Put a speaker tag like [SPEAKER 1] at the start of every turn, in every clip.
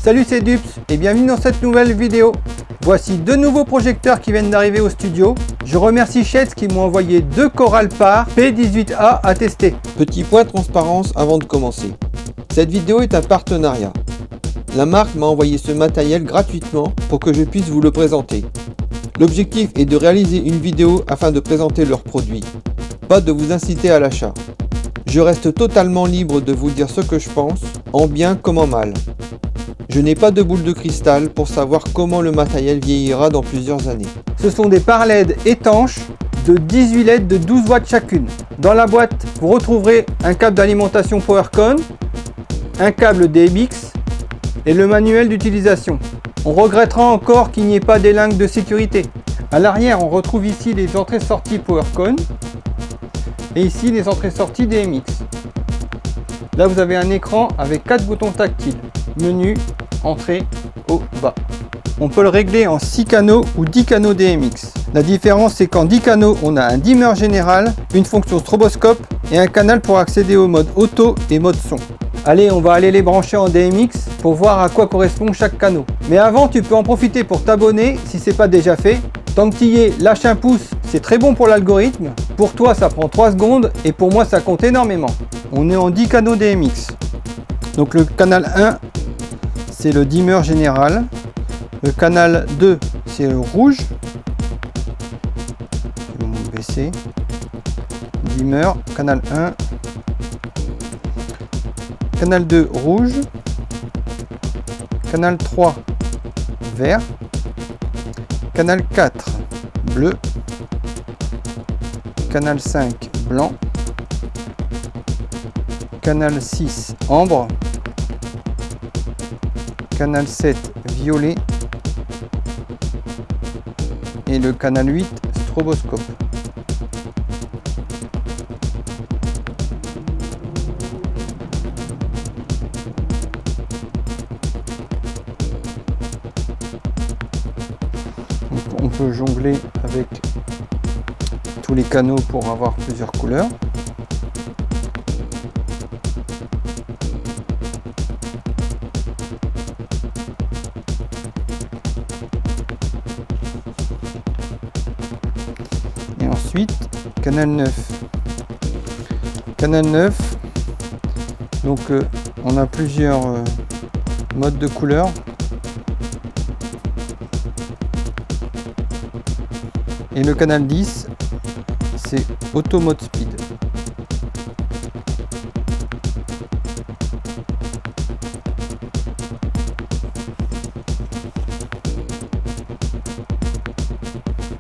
[SPEAKER 1] Salut, c'est Dups et bienvenue dans cette nouvelle vidéo. Voici deux nouveaux projecteurs qui viennent d'arriver au studio. Je remercie Sheds qui m'ont envoyé deux Coralpar P18A à tester.
[SPEAKER 2] Petit point transparence avant de commencer. Cette vidéo est un partenariat. La marque m'a envoyé ce matériel gratuitement pour que je puisse vous le présenter. L'objectif est de réaliser une vidéo afin de présenter leurs produits, pas de vous inciter à l'achat. Je reste totalement libre de vous dire ce que je pense, en bien comme en mal. Je n'ai pas de boule de cristal pour savoir comment le matériel vieillira dans plusieurs années.
[SPEAKER 1] Ce sont des par LED étanches de 18 LED de 12 watts chacune. Dans la boîte, vous retrouverez un câble d'alimentation PowerCon, un câble DMX et le manuel d'utilisation. On regrettera encore qu'il n'y ait pas d'élingue de sécurité. À l'arrière, on retrouve ici les entrées-sorties PowerCon et ici les entrées-sorties DMX. Là, vous avez un écran avec 4 boutons tactiles. Menu, entrée, haut, bas. On peut le régler en 6 canaux ou 10 canaux DMX. La différence, c'est qu'en 10 canaux, on a un dimmer général, une fonction stroboscope et un canal pour accéder au mode auto et mode son. Allez, on va aller les brancher en DMX pour voir à quoi correspond chaque canot. Mais avant, tu peux en profiter pour t'abonner si ce n'est pas déjà fait. Tant que tu y es, lâche un pouce, c'est très bon pour l'algorithme. Pour toi, ça prend 3 secondes et pour moi, ça compte énormément. On est en 10 canaux DMX. Donc le canal 1, c'est le dimmer général. Le canal 2, c'est le rouge. Je vais baisser. Dimmer, canal 1. Canal 2, rouge. Canal 3, vert. Canal 4, bleu. Canal 5, blanc. Canal 6, ambre. Canal 7, violet. Et le canal 8, stroboscope. Donc, on peut jongler avec tous les canaux pour avoir plusieurs couleurs. Et ensuite, canal 9. Canal 9, donc on a plusieurs modes de couleurs. Et le canal 10, c'est Auto Mode Speed.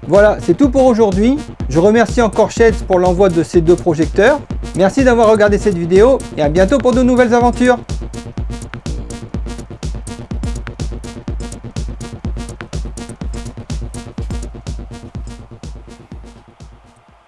[SPEAKER 1] Voilà, c'est tout pour aujourd'hui. Je remercie encore Sheds pour l'envoi de ces deux projecteurs. Merci d'avoir regardé cette vidéo et à bientôt pour de nouvelles aventures.